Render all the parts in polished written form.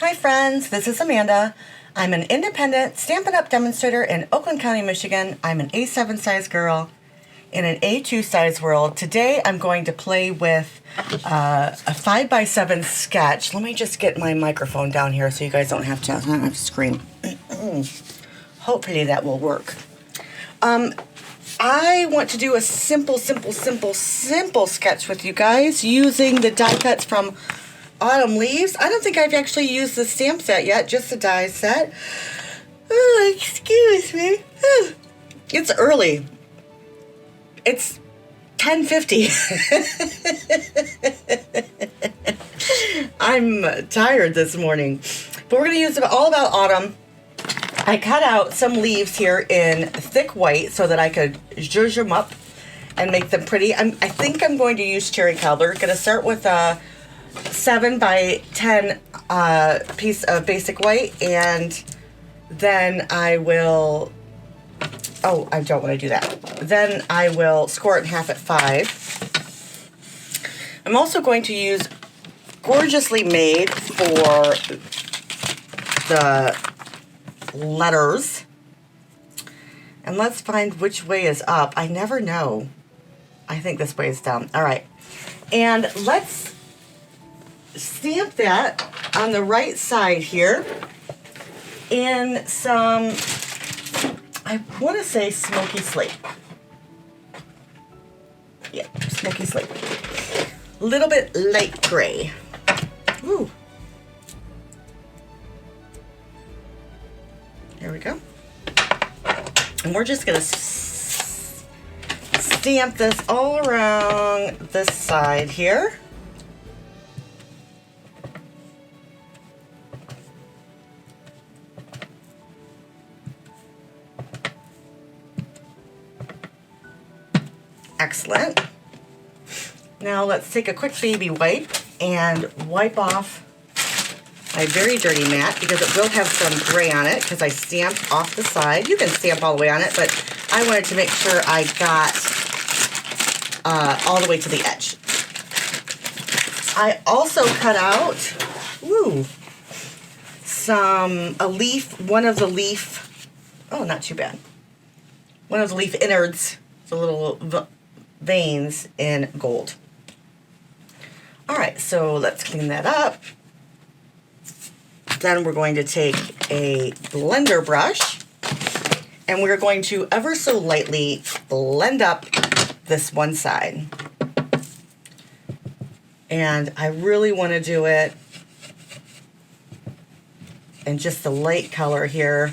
Hi friends, this is Amanda. I'm an independent Stampin' Up! Demonstrator in Oakland County, Michigan. I'm an A7 size girl in an A2 size world. Today I'm going to play with a 5x7 sketch. Let me just get my microphone down here so you guys don't have to scream. Hopefully that will work. I want to do a simple sketch with you guys using the die cuts from Autumn Leaves. I don't think I've actually used the stamp set yet, just the die set. Oh, excuse me. It's early. It's 10:50. I'm tired this morning. But we're going to use all about autumn. I cut out some leaves here in thick white so that I could zhuzh them up and make them pretty. I think I'm going to use cherry color. Going to start with a 7x10 piece of basic white, and then I will, oh, I don't want to do that. Then I will score it in half at 5. I'm also going to use Gorgeously Made for the letters. And let's find which way is up. I never know. I think this way is down. All right. And let's stamp that on the right side here in some, I want to say smoky slate. Yeah, smoky slate. A little bit light gray. Ooh. There we go. And we're just going to stamp this all around this side here. Excellent. Now let's take a quick baby wipe and wipe off my very dirty mat, because it will have some gray on it because I stamped off the side. You can stamp all the way on it, but I wanted to make sure I got all the way to the edge. I also cut out, a leaf, one of the leaf, oh, not too bad. One of the leaf innards, the little veins in gold. All right, so let's clean that up. Then we're going to take a blender brush and we're going to ever so lightly blend up this one side. And I really want to do it in just the light color here.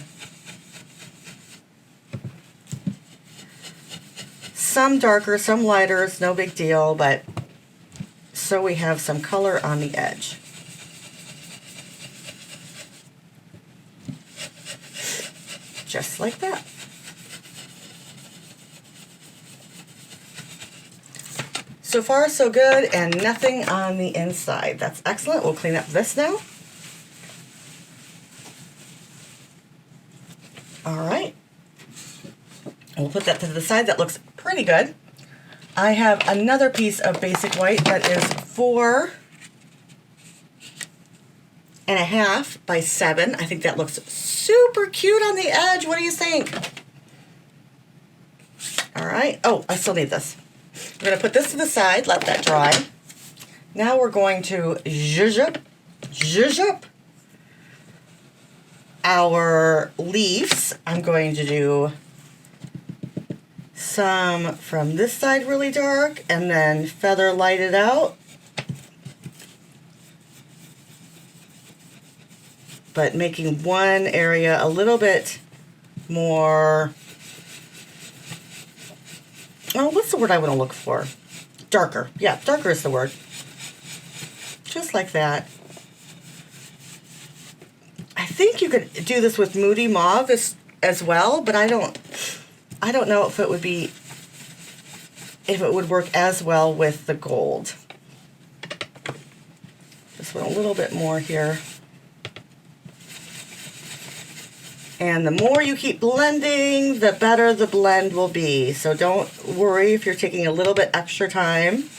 Some darker, some lighter, it's no big deal, but so we have some color on the edge. Just like that. So far so good, and nothing on the inside. That's excellent. We'll clean up this now. All right. We'll put that to the side. That looks pretty good. I have another piece of basic white that is 4.5 by 7. I think that looks super cute on the edge. What do you think? All right. Oh, I still need this. We're going to put this to the side, let that dry. Now we're going to zhuzh up our leaves. I'm going to do some from this side really dark and then feather light it out. But making one area a little bit more, oh, what's the word I want to look for? Darker. Yeah, darker is the word. Just like that. I think you could do this with Moody Mauve as well, but I don't know if it would work as well with the gold. Just want a little bit more here. And the more you keep blending, the better the blend will be. So don't worry if you're taking a little bit extra time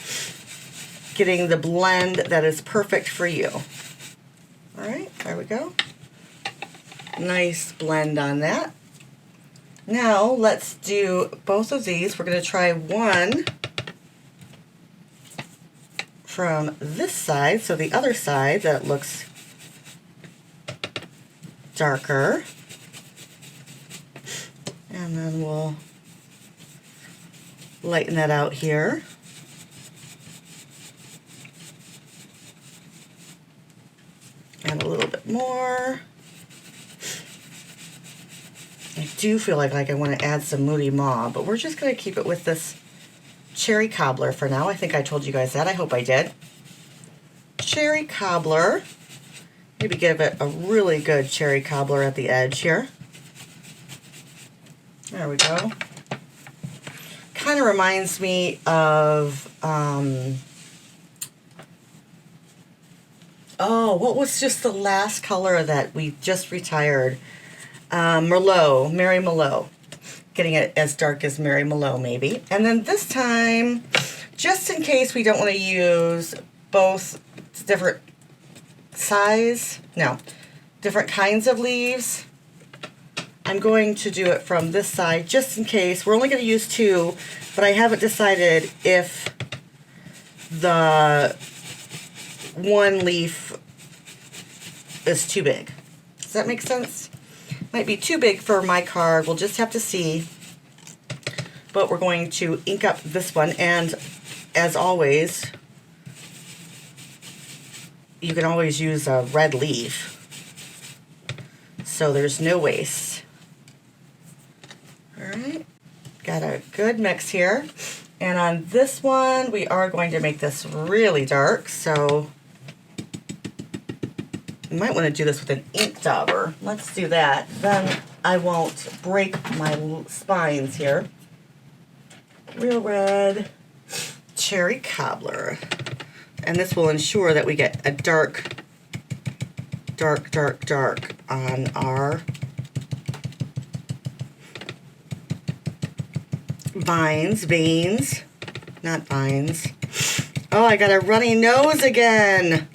getting the blend that is perfect for you. All right, there we go. Nice blend on that. Now let's do both of these. We're going to try one from this side, so the other side that looks darker. And then we'll lighten that out here. And a little bit more. I do feel like I want to add some Moody Maw, but we're just going to keep it with this Cherry Cobbler for now. I think I told you guys that. I hope I did. Cherry Cobbler. Maybe give it a really good Cherry Cobbler at the edge here. There we go. Kind of reminds me of, oh, what was just the last color that we just retired? Merlot, Mary Merlot. Getting it as dark as Mary Merlot, maybe. And then this time, just in case we don't want to use both different different kinds of leaves, I'm going to do it from this side, just in case. We're only going to use two, but I haven't decided if the one leaf is too big. Does that make sense? Might be too big for my card. We'll just have to see. But we're going to ink up this one, and as always, you can always use a red leaf, so there's no waste. All right, got a good mix here. And on this one, we are going to make this really dark, so you might want to do this with an ink dauber. Let's do that. Then I won't break my spines here. Real red Cherry Cobbler. And this will ensure that we get a dark on our veins, not vines. Oh, I got a runny nose again.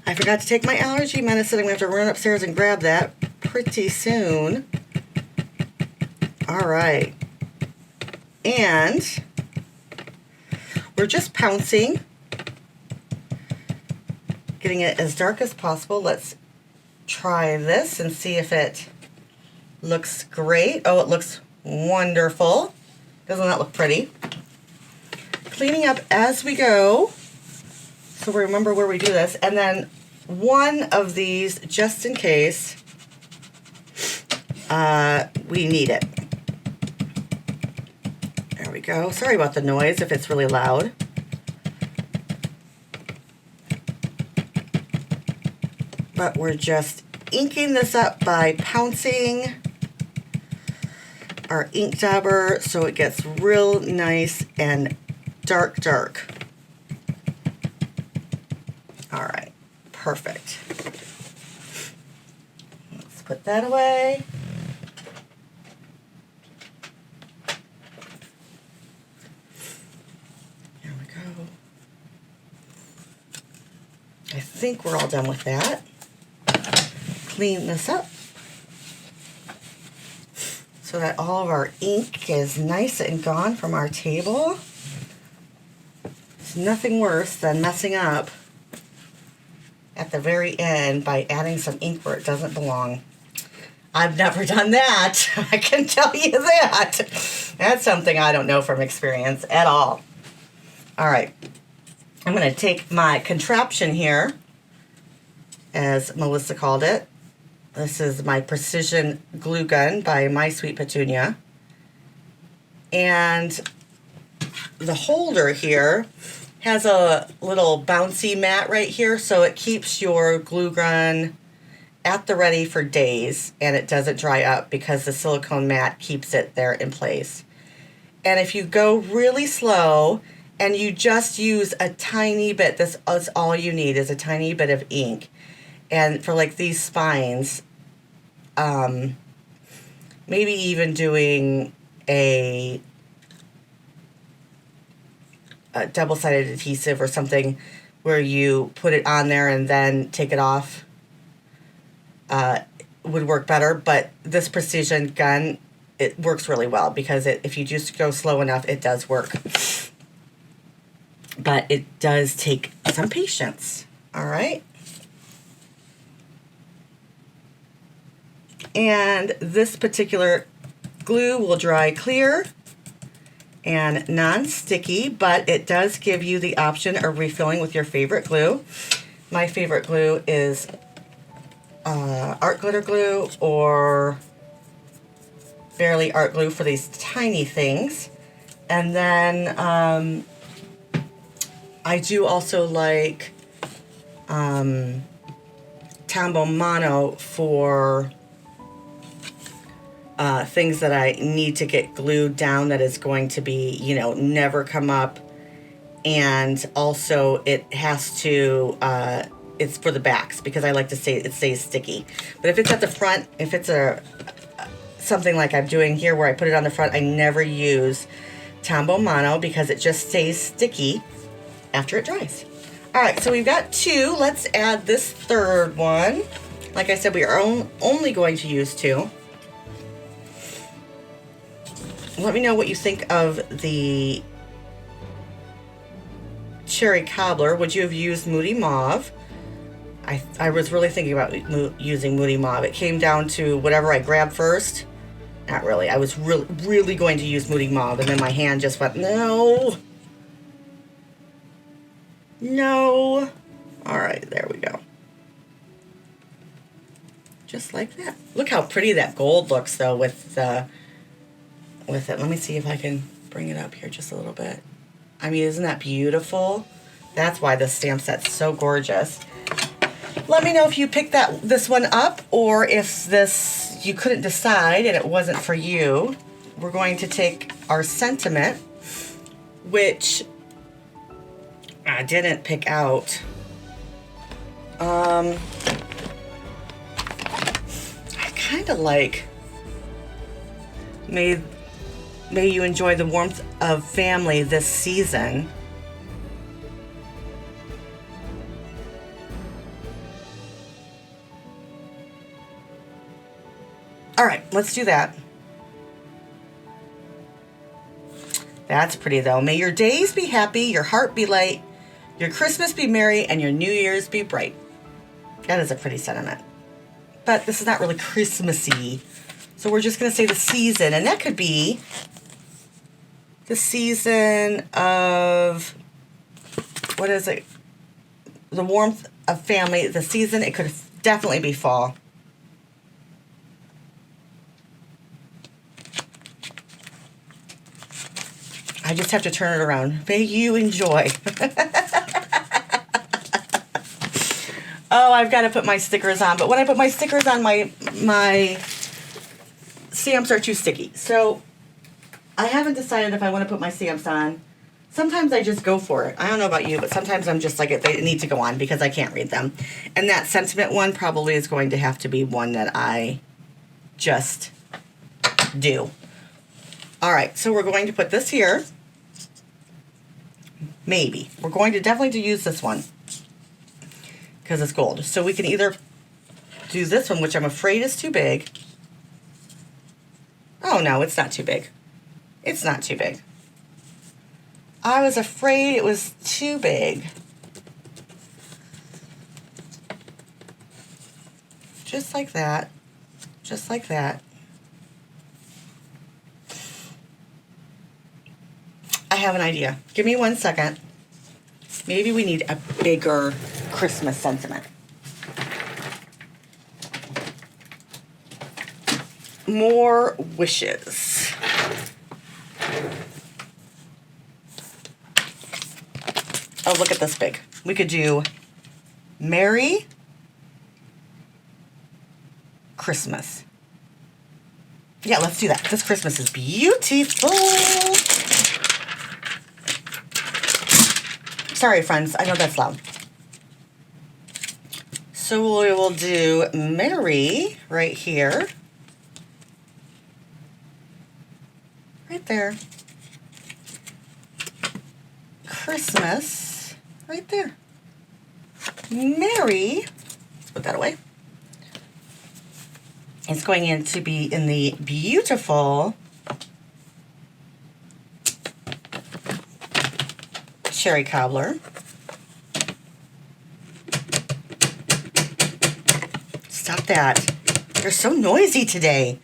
I forgot to take my allergy medicine. I'm going to have to run upstairs and grab that pretty soon. All right. And we're just pouncing, getting it as dark as possible. Let's try this and see if it looks great. Oh, it looks wonderful. Doesn't that look pretty? Cleaning up as we go, so remember where we do this. And then one of these, just in case we need it. There we go. Sorry about the noise if it's really loud. But we're just inking this up by pouncing our ink dauber so it gets real nice and dark. All right, perfect. Let's put that away. There we go. I think we're all done with that. Clean this up so that all of our ink is nice and gone from our table. It's nothing worse than messing up at the very end by adding some ink where it doesn't belong. I've never done that. I can tell you that. That's something I don't know from experience at all. All right. I'm going to take my contraption here, as Melissa called it. This is my precision glue gun by My Sweet Petunia. And the holder here has a little bouncy mat right here, so it keeps your glue gun at the ready for days, and it doesn't dry up because the silicone mat keeps it there in place. And if you go really slow and you just use a tiny bit, this is all you need, is a tiny bit of ink. And for like these spines, maybe even doing a double-sided adhesive or something where you put it on there and then take it off would work better, but this precision gun, it works really well because if you just go slow enough, it does work. But it does take some patience. All right. And this particular glue will dry clear and non-sticky, but it does give you the option of refilling with your favorite glue. My favorite glue is art glitter glue or Barely art glue for these tiny things. And then I do also like Tombow Mono for things that I need to get glued down that is going to be, you know, never come up. And also it has to, it's for the backs because I like to say it stays sticky. But if it's at the front, if it's something like I'm doing here where I put it on the front, I never use Tombow Mono because it just stays sticky after it dries. All right, so we've got two. Let's add this third one. Like I said, we are only going to use two. Let me know what you think of the Cherry Cobbler. Would you have used Moody Mauve? I was really thinking about using Moody Mauve. It came down to whatever I grabbed first. Not really. I was really going to use Moody Mauve, and then my hand just went, no. No. All right, there we go. Just like that. Look how pretty that gold looks, though, with it. Let me see if I can bring it up here just a little bit. I mean, isn't that beautiful? That's why this stamp set's so gorgeous. Let me know if you picked this one up, or if you couldn't decide and it wasn't for you. We're going to take our sentiment, which I didn't pick out. I kind of like May you enjoy the warmth of family this season. All right, let's do that. That's pretty though. May your days be happy, your heart be light, your Christmas be merry, and your New Year's be bright. That is a pretty sentiment. But this is not really Christmassy. So we're just going to say the season, and that could be the season of, what is it? The warmth of family. The season, it could definitely be fall. I just have to turn it around. May you enjoy. Oh, I've got to put my stickers on. But when I put my stickers on, my stamps are too sticky. So I haven't decided if I want to put my stamps on. Sometimes I just go for it. I don't know about you, but sometimes I'm just like, they need to go on because I can't read them. And that sentiment one probably is going to have to be one that I just do. All right, so we're going to put this here. Maybe. We're going to definitely use this one because it's gold. So we can either do this one, which I'm afraid is too big. Oh, no, it's not too big. It's not too big. I was afraid it was too big. Just like that. Just like that. I have an idea. Give me 1 second. Maybe we need a bigger Christmas sentiment. More wishes. Oh, look at this big. We could do Merry Christmas. Yeah, let's do that. This Christmas is beautiful. Sorry, friends. I know that's loud. So we will do Merry right here. Right there. Christmas right there. Merry. Let's put that away. It's going in to be in the beautiful cherry cobbler. Stop that. You're so noisy today.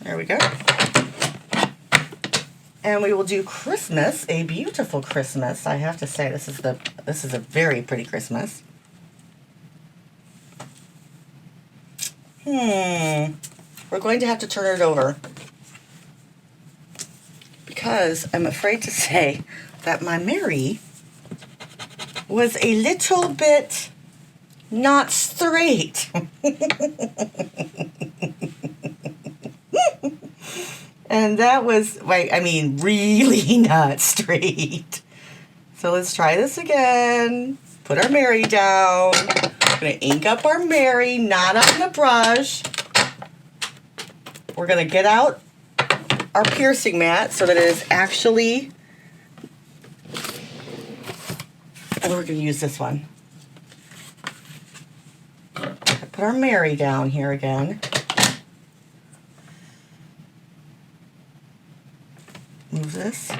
There we go. And we will do Christmas, a beautiful Christmas. I have to say, this is a very pretty Christmas. We're going to have to turn it over because I'm afraid to say that my Mary was a little bit not straight. And that was, like, I mean, really not straight. So let's try this again. Put our Mary down. We're going to ink up our Mary, not on the brush. We're going to get out our piercing mat so that it is actually, and we're going to use this one. Put our Mary down here again. Move this.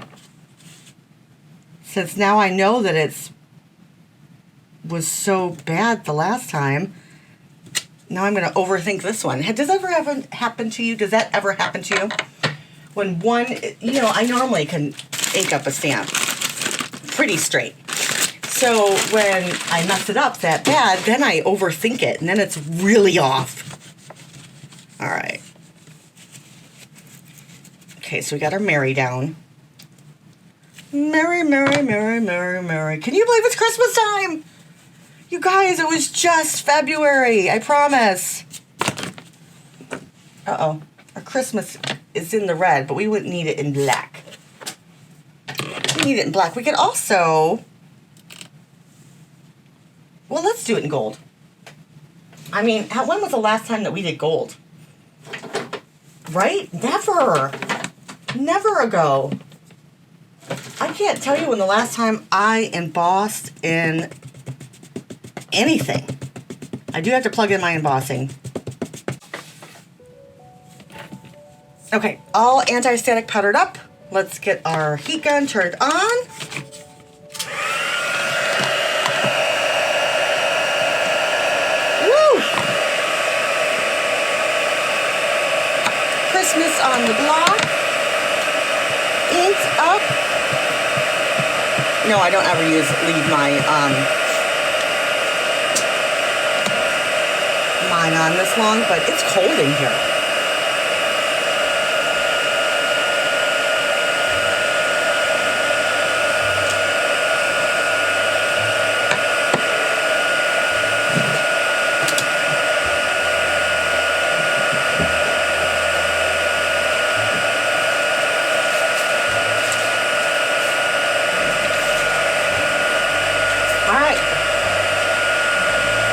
Since now I know that it was so bad the last time, now I'm going to overthink this one. Does that ever happen to you? Does that ever happen to you? When one, you know, I normally can ink up a stamp pretty straight. So when I mess it up that bad, then I overthink it, and then it's really off. All right. Okay, so we got our Mary down. Mary, Mary, Mary, Mary, Mary. Can you believe it's Christmas time? You guys, it was just February, I promise. Uh-oh, our Christmas is in the red, but we wouldn't need it in black. We need it in black. We could also, well, let's do it in gold. I mean, when was the last time that we did gold? Right? Never. Never ago. I can't tell you when the last time I embossed in anything. I do have to plug in my embossing. Okay, all anti-static powdered up. Let's get our heat gun turned on. Woo! Christmas on the block. Inked up. No, I don't ever leave my mine on this long, but it's cold in here.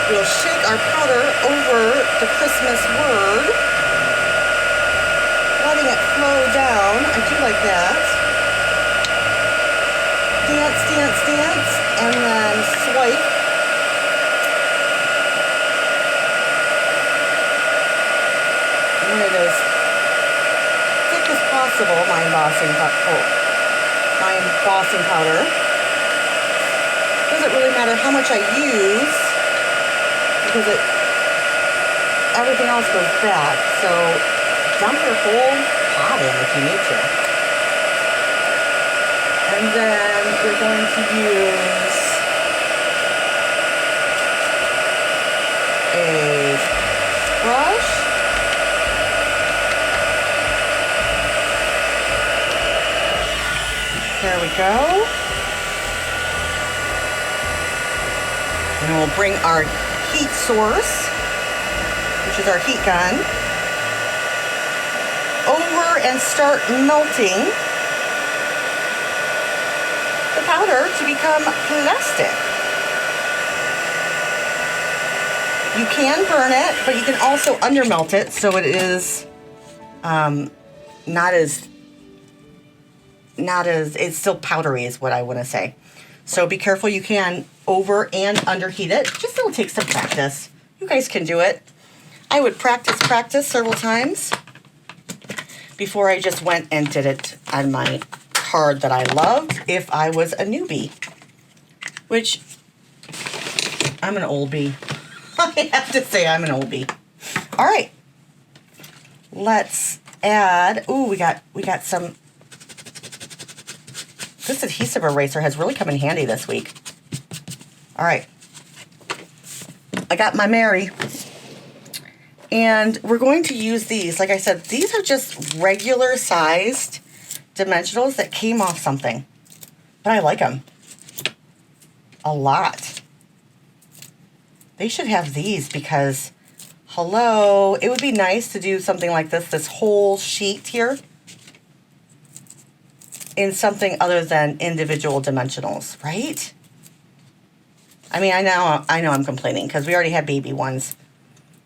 We'll shake our powder over the Christmas word, letting it flow down. I do like that. Dance, dance, dance, and then swipe. And it is thick as possible, my embossing powder. Doesn't really matter how much I use, because everything else goes back. So dump your whole pot in if you need to. And then we're going to use a brush. There we go. And we'll bring our heat source, which is our heat gun, over and start melting the powder to become plastic. You can burn it, but you can also undermelt it so it is not as it's still powdery is what I want to say. So be careful, you can over and underheat it. Just it'll take some practice. You guys can do it. I would practice several times before I just went and did it on my card that I loved if I was a newbie. Which, I'm an oldie. I have to say I'm an oldie. All right. Let's add, ooh, we got some, this adhesive eraser has really come in handy this week. All right. I got my Mary. And we're going to use these. Like I said, these are just regular sized dimensionals that came off something. But I like them a lot. They should have these because, hello, it would be nice to do something like this whole sheet here in something other than individual dimensionals, right? I mean, I know I'm complaining because we already had baby ones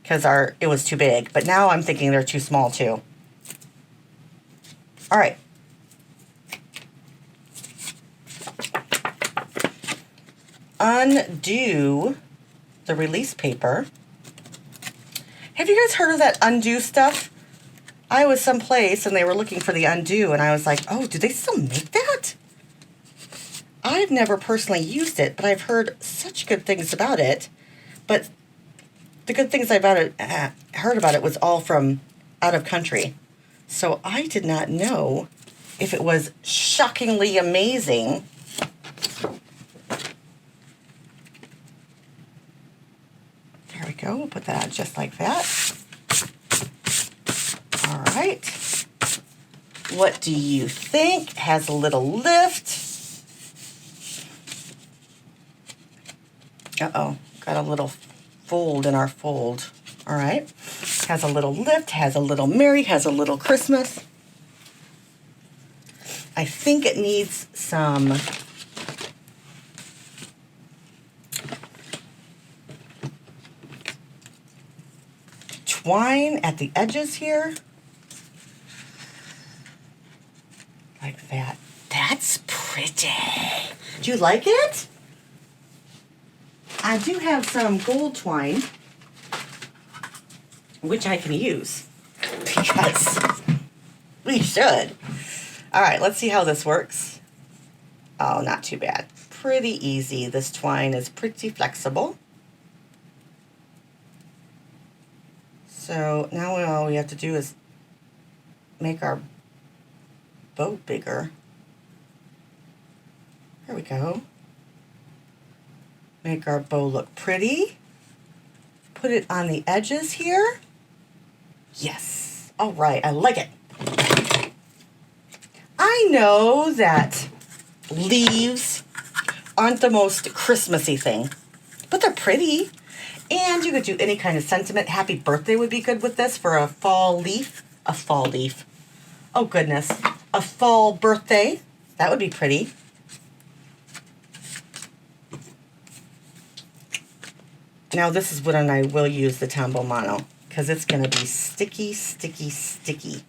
because it was too big, but now I'm thinking they're too small too. All right. Undo the release paper. Have you guys heard of that undo stuff? I was someplace and they were looking for the undo and I was like, oh, do they still make that? I've never personally used it, but I've heard such good things about it. But the good things I've heard about it was all from out of country. So I did not know if it was shockingly amazing. There we go. We'll put that on just like that. All right. What do you think? Has a little lift. Uh-oh. Got a little fold in our fold. All right. Has a little lift, has a little Mary, has a little Christmas. I think it needs some twine at the edges here. Like that. That's pretty. Do you like it? I do have some gold twine, which I can use because we should. All right, let's see how this works. Oh, not too bad. Pretty easy. This twine is pretty flexible. So now all we have to do is make our bow bigger. There we go. Make our bow look pretty. Put it on the edges here. Yes. All right, I like it. I know that leaves aren't the most Christmassy thing, but they're pretty. And you could do any kind of sentiment. Happy birthday would be good with this for a fall leaf. A fall leaf. Oh, goodness. A fall birthday. That would be pretty. Now this is when I will use the Tombow Mono because it's going to be sticky, sticky, sticky.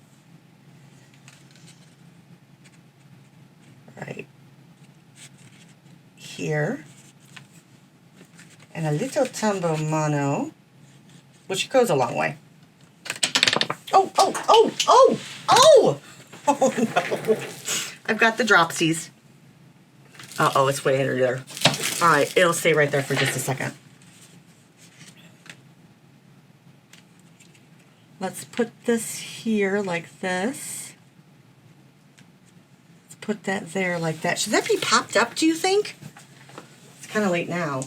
Right here. And a little Tombow Mono, which goes a long way. Oh, oh, oh, oh, oh! Oh, no. I've got the dropsies. Uh-oh, it's way under there. All right, it'll stay right there for just a second. Let's put this here like this. Let's put that there like that. Should that be popped up, do you think? It's kind of late now.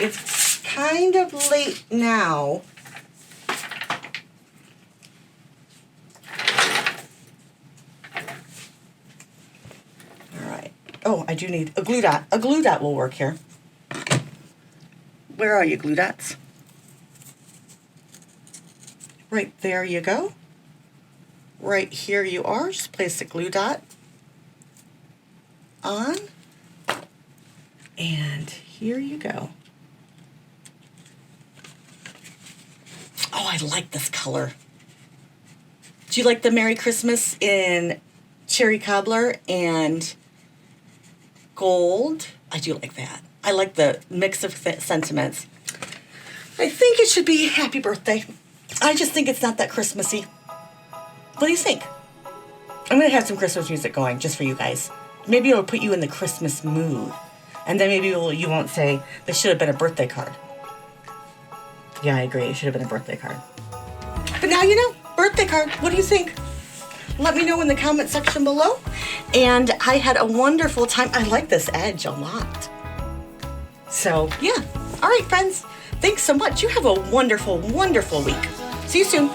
It's kind of late now. All right. Oh, I do need a glue dot. A glue dot will work here. Where are you, glue dots? Right there you go. Right here you are. Just place the glue dot on. And here you go. Oh, I like this color. Do you like the Merry Christmas in Cherry Cobbler and, gold. I do like that. I like the mix of sentiments. I think it should be happy birthday. I just think it's not that Christmassy. What do you think? I'm going to have some Christmas music going just for you guys. Maybe it'll put you in the Christmas mood. And then maybe you won't say, this should have been a birthday card. Yeah, I agree. It should have been a birthday card. But now you know, birthday card. What do you think? Let me know in the comment section below. And I had a wonderful time. I like this edge a lot. So, yeah. All right, friends. Thanks so much. You have a wonderful, wonderful week. See you soon.